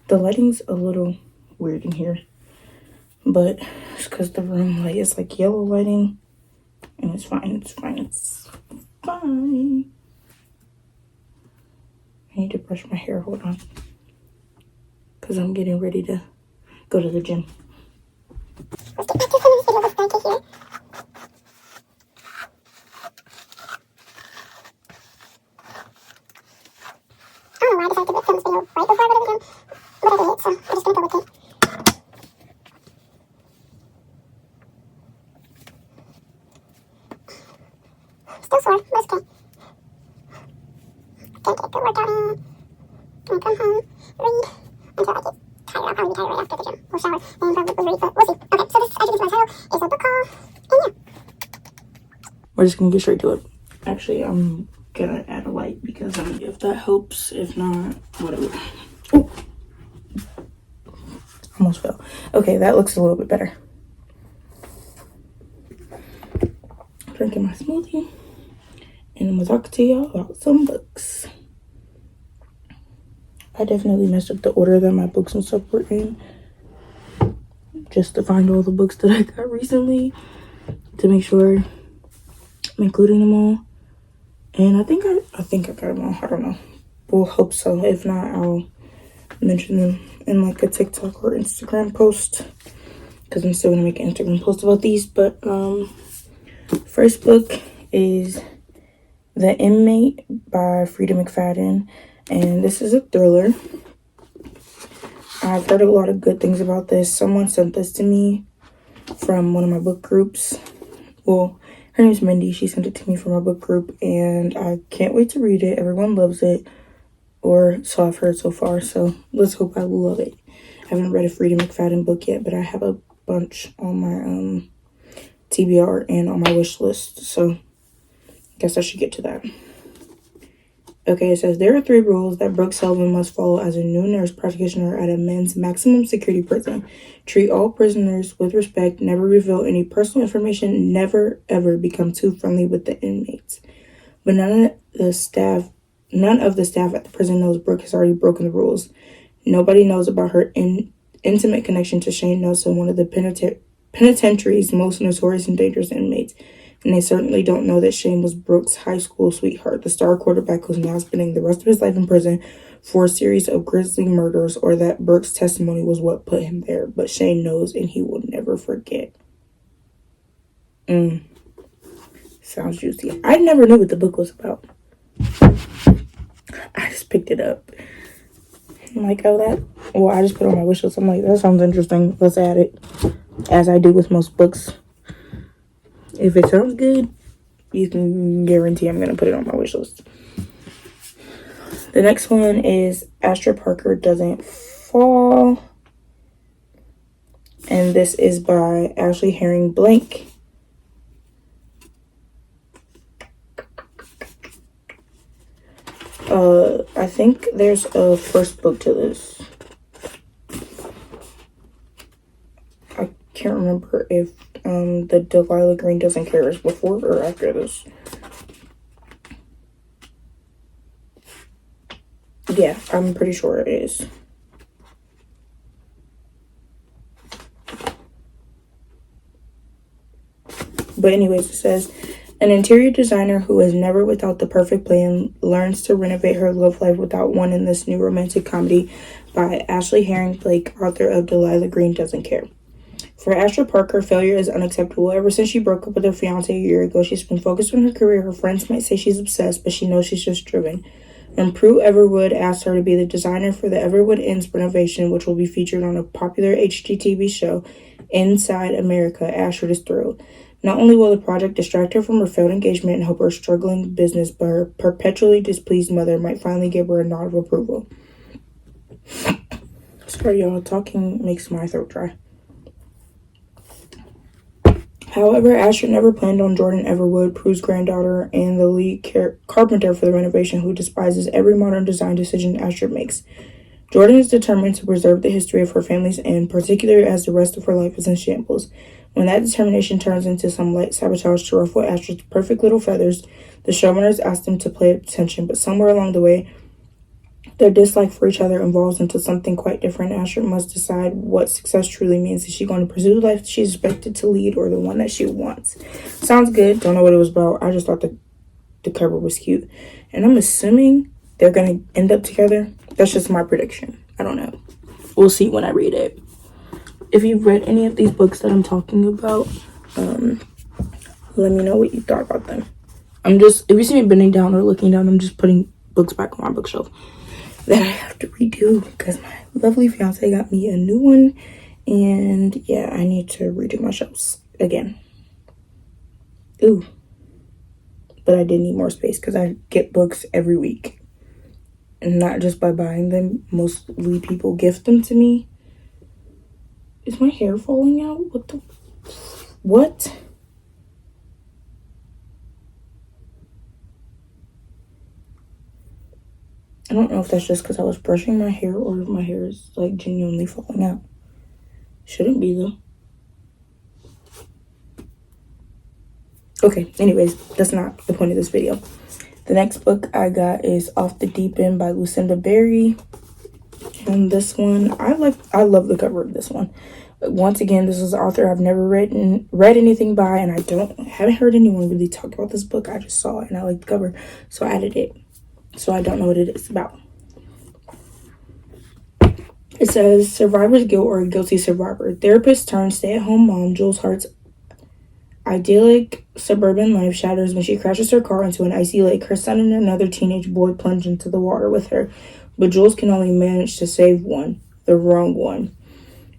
The lighting's a little weird in here, but it's because the room light is like yellow lighting, and it's fine. I need to brush my hair. Hold on, because I'm getting ready to go to the gym. Let's get back to some of this video. Let's start to here. I don't know why I decided to film this video right before I go to the gym, but I did, so I'm just gonna go with it. Still sore, but it's okay. Gonna get a good workout in, and come home, read, until I get tired. I'll probably be tired right after the gym. We'll shower, and probably read, but we'll see. Okay, so this, as you can see my title, is a book haul, and yeah. We're just gonna get straight to it. Actually, I'm gonna add a light because if that helps, if not, whatever. Ooh. Almost fell. Okay, that looks a little bit better. Drinking my smoothie, and I'm gonna talk to y'all about some books. I definitely messed up the order that my books and stuff were in, just to find all the books that I got recently, to make sure I'm including them all. And I think I got them all. I don't know. We'll hope so. If not, I'll mention them in like a TikTok or Instagram post, because I'm still gonna make an Instagram post about these. But first book is The Inmate by Frida McFadden, and this is a thriller. I've heard a lot of good things about this. Someone sent this to me from one of my book groups. Well, her name's Mindy. She sent it to me from my book group, and I can't wait to read it. Everyone loves it, or so I've heard so far, so let's hope I will love it. I haven't read a Frida McFadden book yet, but I have a bunch on my TBR and on my wish list, so I guess I should get to that. Okay, it says, there are 3 rules that Brooke Sullivan must follow as a new nurse practitioner at a men's maximum security prison. Treat all prisoners with respect, never reveal any personal information, never ever become too friendly with the inmates. But none of the staff at the prison knows Brooke has already broken the rules. Nobody knows about her intimate connection to Shane Nelson, one of the penitentiary's most notorious and dangerous inmates. And they certainly don't know that Shane was Brooke's high school sweetheart, the star quarterback who's now spending the rest of his life in prison for a series of grisly murders, or that Brooke's testimony was what put him there. But Shane knows, and he will never forget. Sounds juicy. I never knew what the book was about. I just picked it up. I'm like, I just put it on my wish list. I'm like, that sounds interesting. Let's add it. As I do with most books. If it sounds good, you can guarantee I'm going to put it on my wish list. The next one is Astra Parker Doesn't Fall. And this is by Ashley Herring Blank. I think there's a first book to this. I can't remember if the Delilah Green Doesn't Care is before or after this. Yeah, I'm pretty sure it is. But anyways, it says, an interior designer who is never without the perfect plan learns to renovate her love life without one in this new romantic comedy by Ashley Herring Blake, author of Delilah Green Doesn't Care. For Astra Parker, failure is unacceptable. Ever since she broke up with her fiance a year ago, she's been focused on her career. Her friends might say she's obsessed, but she knows she's just driven. And Prue Everwood asked her to be the designer for the Everwood Inn's renovation, which will be featured on a popular HGTV show, Inside America. Ashford is thrilled. Not only will the project distract her from her failed engagement and help her struggling business, but her perpetually displeased mother might finally give her a nod of approval. Sorry, y'all. Talking makes my throat dry. However, Ashford never planned on Jordan Everwood, Prue's granddaughter, and the lead carpenter for the renovation, who despises every modern design decision Ashford makes. Jordan is determined to preserve the history of her family's inn, particularly as the rest of her life is in shambles. When that determination turns into some light sabotage to ruffle Ashford's perfect little feathers, the showrunners ask them to pay attention, but somewhere along the way, Their dislike for each other evolves into something quite different. Asher must decide what success truly means. Is she going to pursue the life she's expected to lead or the one that she wants? Sounds good. Don't know what it was about. I just thought the cover was cute. And I'm assuming they're going to end up together. That's just my prediction. I don't know. We'll see when I read it. If you've read any of these books that I'm talking about, let me know what you thought about them. If you see me bending down or looking down, I'm just putting books back on my bookshelf that I have to redo because my lovely fiance got me a new one, and yeah, I need to redo my shelves again. Ooh, but I did need more space because I get books every week, and not just by buying them. Mostly people gift them to me. Is my hair falling out? What? I don't know if that's just because I was brushing my hair or if my hair is like genuinely falling out. Shouldn't be though. Okay, anyways, that's not the point of this video. The next book I got is Off the Deep End by Lucinda Berry. And this one, I love the cover of this one. Once again, this is an author I've never read anything by, and I haven't heard anyone really talk about this book. I just saw it and I liked the cover, so I added it. So I don't know what it is about. It says, survivor's guilt or a guilty survivor. Therapist turned stay-at-home mom Jules Hart's idyllic suburban life shatters when she crashes her car into an icy lake. Her son and another teenage boy plunge into the water with her, but Jules can only manage to save one, the wrong one.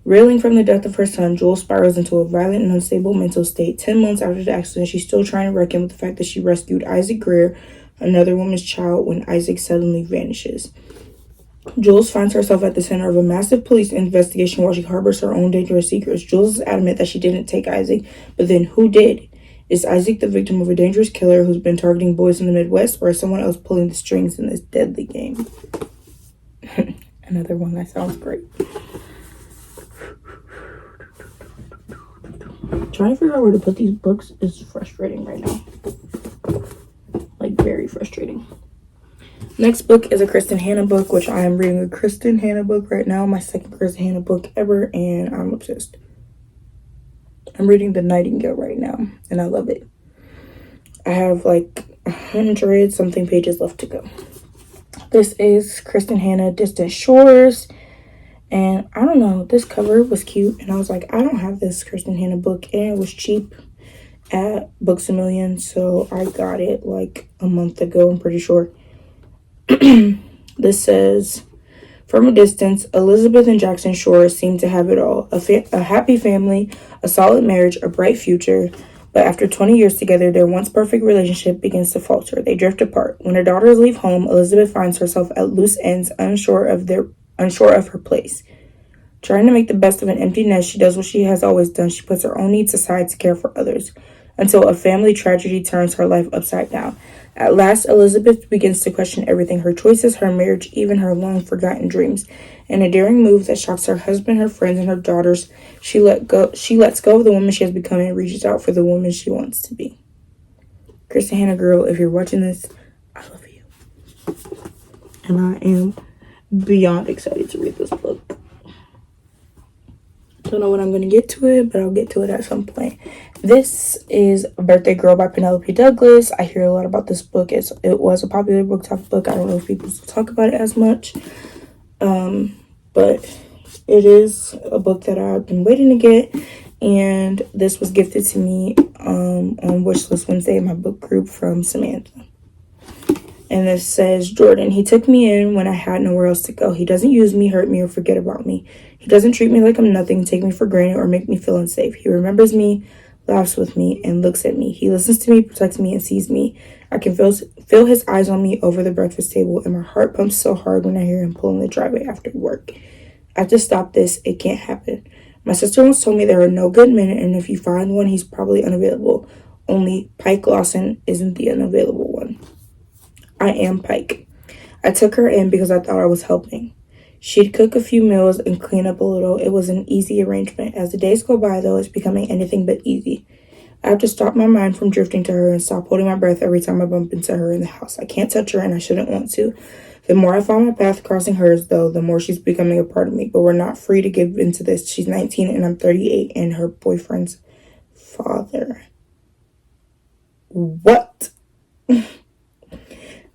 Reeling from the death of her son, Jules spirals into a violent and unstable mental state. 10 months after the accident, she's still trying to reckon with the fact that she rescued Isaac Greer, another woman's child, when Isaac suddenly vanishes. Jules finds herself at the center of a massive police investigation while she harbors her own dangerous secrets. Jules is adamant that she didn't take Isaac, but then who did? Is Isaac the victim of a dangerous killer who's been targeting boys in the Midwest, or is someone else pulling the strings in this deadly game? Another one that sounds great. Trying to figure out where to put these books is frustrating right now. Like, very frustrating. Next book is a Kristen Hanna book, which I am reading a Kristen Hanna book right now. My second Kristen Hanna book ever, and I'm obsessed. I'm reading The Nightingale right now, and I love it. I have like 100-something pages left to go. This is Kristen Hanna, Distant Shores. And I don't know, this cover was cute, and I was like, I don't have this Kristen Hanna book, and it was cheap at Books A Million, so I got it like a month ago, I'm pretty sure. This says, from a distance, Elizabeth and Jackson Shores seem to have it all. A happy family, a solid marriage, a bright future. But after 20 years together, their once perfect relationship begins to falter. They drift apart. When her daughters leave home, Elizabeth finds herself at loose ends, unsure of her place. Trying to make the best of an empty nest, she does what she has always done. She puts her own needs aside to care for others, until a family tragedy turns her life upside down. At last, Elizabeth begins to question everything: her choices, her marriage, even her long-forgotten dreams. In a daring move that shocks her husband, her friends, and her daughters, she lets go of the woman she has become and reaches out for the woman she wants to be. Kristen Hanna girl, if you're watching this, I love you. And I am beyond excited to read this book. Don't know when I'm going to get to it, but I'll get to it at some point. This is Birthday Girl by Penelope Douglas. I hear a lot about this book. It was a popular book talk book. I don't know if people talk about it as much. But it is a book that I've been waiting to get. And this was gifted to me on Wishlist Wednesday in my book group from Samantha. And it says, Jordan, he took me in when I had nowhere else to go. He doesn't use me, hurt me, or forget about me. He doesn't treat me like I'm nothing, take me for granted, or make me feel unsafe. He remembers me, laughs with me, and looks at me. He listens to me, protects me, and sees me. I can feel his eyes on me over the breakfast table, and my heart pumps so hard when I hear him pulling the driveway after work. I have to stop this. It can't happen. My sister once told me there are no good men, and if you find one, he's probably unavailable. Only Pike Lawson isn't the unavailable one. I am Pike. I took her in because I thought I was helping. She'd cook a few meals and clean up a little. It was an easy arrangement. As the days go by, though, it's becoming anything but easy. I have to stop my mind from drifting to her and stop holding my breath every time I bump into her in the house. I can't touch her and I shouldn't want to. The more I find my path crossing hers, though, the more she's becoming a part of me. But we're not free to give into this. She's 19 and I'm 38 and her boyfriend's father. What?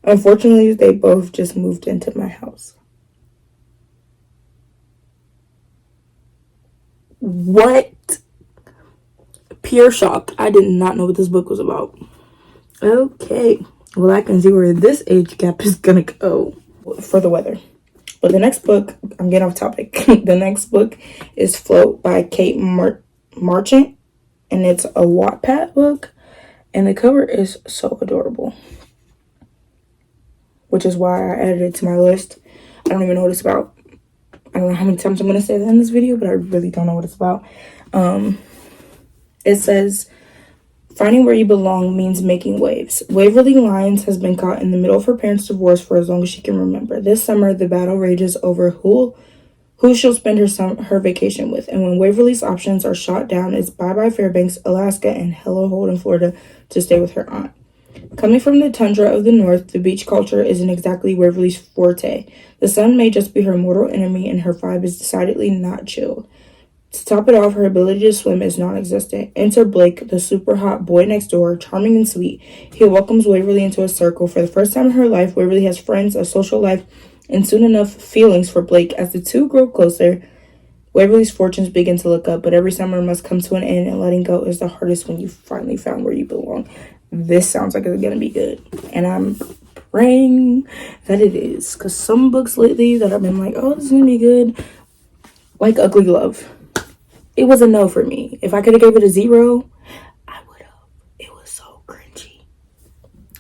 Unfortunately, they both just moved into my house. What? Pure shock. I did not know what this book was about. Okay. Well, I can see where this age gap is gonna go for the weather. But the next book, I'm getting off topic. The next book is Float by Kate Marchant. And it's a Wattpad book. And the cover is so adorable. Which is why I added it to my list. I don't even know what it's about. I don't know how many times I'm going to say that in this video, but I really don't know what it's about. It says, finding where you belong means making waves. Waverly Lyons has been caught in the middle of her parents' divorce for as long as she can remember. This summer, the battle rages over who she'll spend her vacation with. And when Waverly's options are shot down, it's bye-bye Fairbanks, Alaska, and hello Holden, Florida to stay with her aunt. Coming from the tundra of the north, the beach culture isn't exactly Waverly's forte. The sun may just be her mortal enemy, and her vibe is decidedly not chill. To top it off, her ability to swim is non-existent. Enter Blake, the super hot boy next door, charming and sweet. He welcomes Waverly into his circle. For the first time in her life, Waverly has friends, a social life, and soon enough, feelings for Blake. As the two grow closer, Waverly's fortunes begin to look up, but every summer must come to an end, and letting go is the hardest when you finally found where you belong. This sounds like it's gonna be good, and I'm praying that it is, because some books lately that I've been like, oh, this is gonna be good, like Ugly Love, it was a no for me. If I could have gave it a 0, I would have. It was so cringy.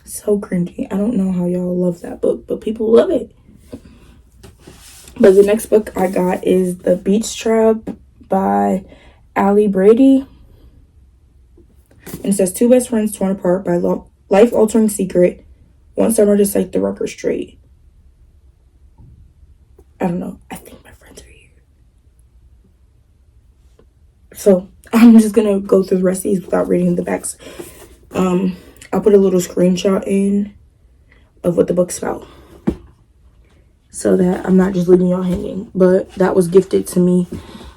So cringy. I don't know how y'all love that book, but people love it. But the next book I got is The Beach Trap by Allie Brady. And it says, two best friends torn apart by life-altering secret. One summer to set the record straight. I don't know. I think my friends are here. So, I'm just going to go through the rest of these without reading the backs. I'll put a little screenshot in of what the book's about, so that I'm not just leaving y'all hanging. But that was gifted to me.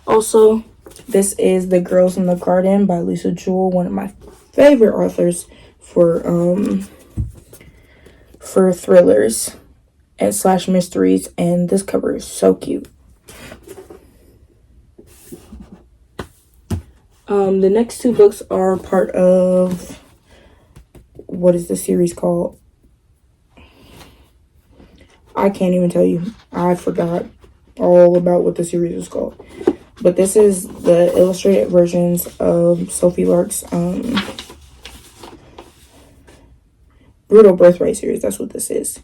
Also, this is The Girls in the Garden by Lisa Jewell, one of my favorite authors for thrillers and / mysteries, and this cover is so cute. The next two books are part of, what is the series called? I can't even tell you. I forgot all about what the series is called. But this is the illustrated versions of Sophie Lark's Brutal Birthright series. That's what this is.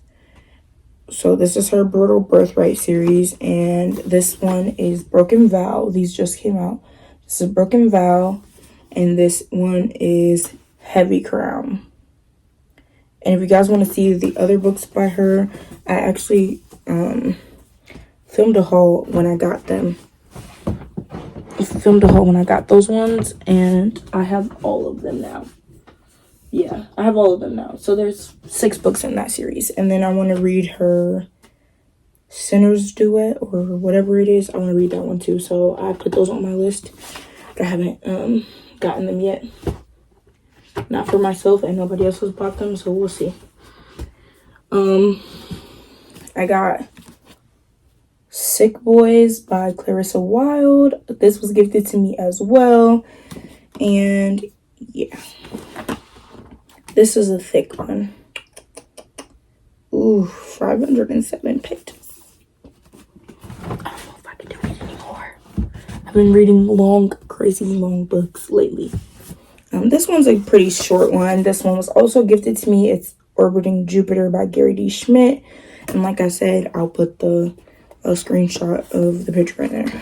So this is her Brutal Birthright series, and this one is Broken Vow. These just came out. This is Broken Vow, and this one is Heavy Crown. And if you guys want to see the other books by her, I actually filmed a haul when I got them. I filmed a haul when I got those ones, and I have all of them now. Yeah, I have all of them now. So there's 6 books in that series. And then I want to read her Sinner's Duet, or whatever it is. I want to read that one too. So I put those on my list, but I haven't gotten them yet. Not for myself, and nobody else has bought them, so we'll see. I got Sick Boys by Clarissa Wilde. This was gifted to me as well. And yeah. This is a thick one. Ooh, 507 pages. I don't know if I can do it anymore. I've been reading long, crazy long books lately. This one's a pretty short one. This one was also gifted to me. It's Orbiting Jupiter by Gary D. Schmidt. And like I said, I'll put a screenshot of the picture in there.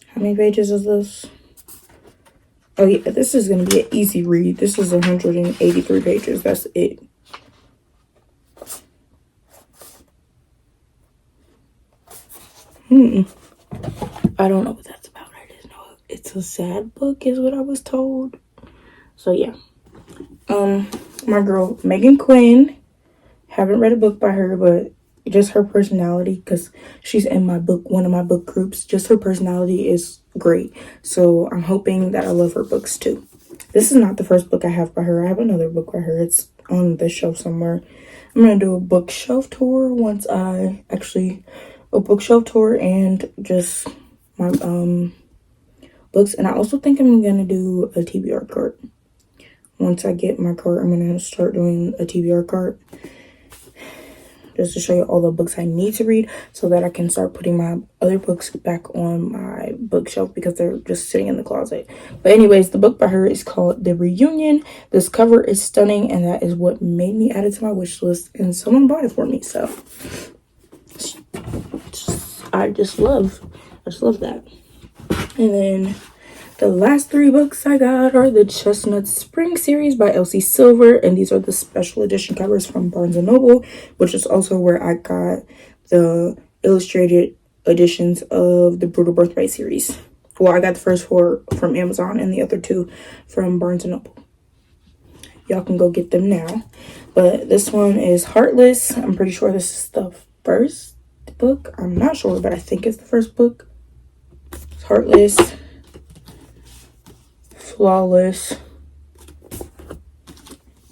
How many pages is this? Oh yeah, this is going to be an easy read. This is 183 pages. That's it. I don't know what that's about. I just know it's a sad book is what I was told. So yeah. My girl Megan Quinn, haven't read a book by her, but just her personality, because she's in my book, one of my book groups, just her personality is great. So I'm hoping that I love her books too. This is not the first book I have by her. I have another book by her. It's on the shelf somewhere. I'm gonna do a bookshelf tour once I actually a bookshelf tour and just my books. And I also think I'm gonna do a TBR cart. Once I get my cart, I'm gonna start doing a TBR cart just to show you all the books I need to read so that I can start putting my other books back on my bookshelf because they're just sitting in the closet. But anyways, the book by her is called The Reunion. This cover is stunning, and that is what made me add it to my wish list, and someone bought it for me. So I just love that. And then the last 3 books I got are the Chestnut Spring series by Elsie Silver, and these are the special edition covers from Barnes & Noble, which is also where I got the illustrated editions of the Brutal Birthright series. Well, I got the first 4 from Amazon and the other 2 from Barnes & Noble. Y'all can go get them now. But this one is Heartless. I'm pretty sure this is the first book. I'm not sure, but I think it's the first book. It's Heartless, Flawless,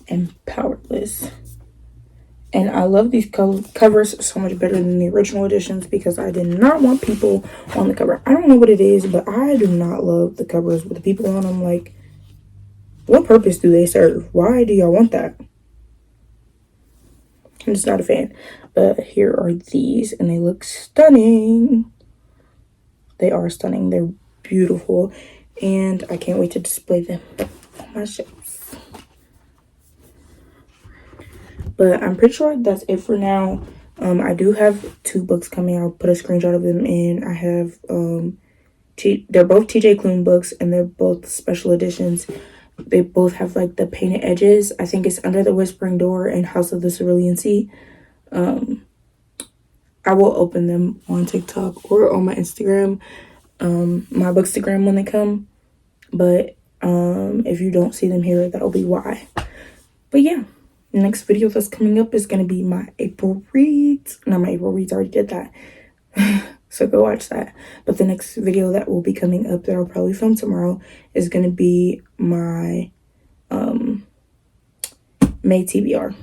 and Powerless. And I love these covers so much better than the original editions because I did not want people on the cover. I don't know what it is, but I do not love the covers with the people on them. Like, what purpose do they serve? Why do y'all want that? I'm just not a fan. But here are these, and they look stunning. They are stunning. They're beautiful. And I can't wait to display them on my shelves. But I'm pretty sure that's it for now. I do have 2 books coming. I'll put a screenshot of them in. I have, they're both TJ Klune books, and they're both special editions. They both have, like, the painted edges. I think it's Under the Whispering Door and House of the Cerulean Sea. I will open them on TikTok or on my Instagram, my Bookstagram when they come. But if you don't see them here, that'll be why. But yeah, the next video that's coming up is going to be my April reads. Not my April reads, I already did that. So go watch that. But the next video that will be coming up that I'll probably film tomorrow is going to be my May TBR.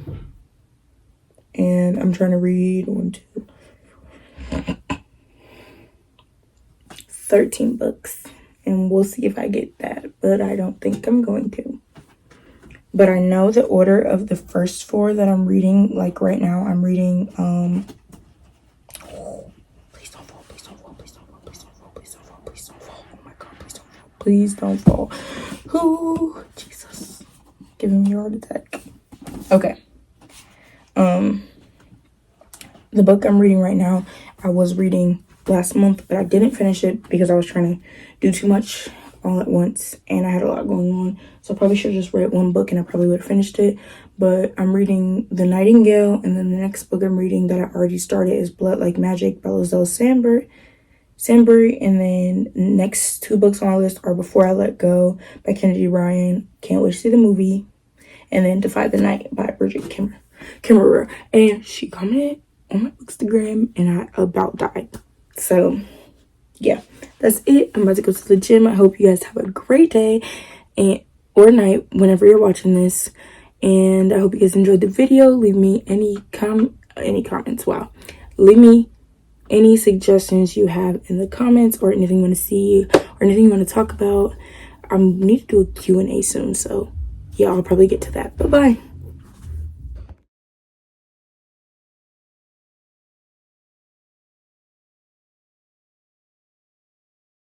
And I'm trying to read 13 books. And we'll see if I get that. But I don't think I'm going to. But I know the order of the first 4 that I'm reading. Like right now, I'm reading... Please don't fall. Please don't fall. Please don't fall. Please don't fall. Please don't fall. Please don't fall. Oh my God. Please don't fall. Please don't fall. Oh, Jesus. Giving me a heart attack. Okay. The book I'm reading right now, I was reading last month, but I didn't finish it because I was trying to do too much all at once, and I had a lot going on. So I probably should have just read 1 book, and I probably would have finished it. But I'm reading The Nightingale, and then the next book I'm reading that I already started is Blood Like Magic by Lizelle Sambury. And then next 2 books on my list are Before I Let Go by Kennedy Ryan. Can't wait to see the movie. And then Defy the Night by Bridget Kimmerer. And she commented on my Bookstagram, and I about died. So yeah, that's it. I'm about to go to the gym. I hope you guys have a great day or night whenever you're watching this. And I hope you guys enjoyed the video. Leave me any comments. Wow. Leave me any suggestions you have in the comments, or anything you want to see, or anything you want to talk about. I need to do a Q&A soon. So yeah, I'll probably get to that. Bye-bye.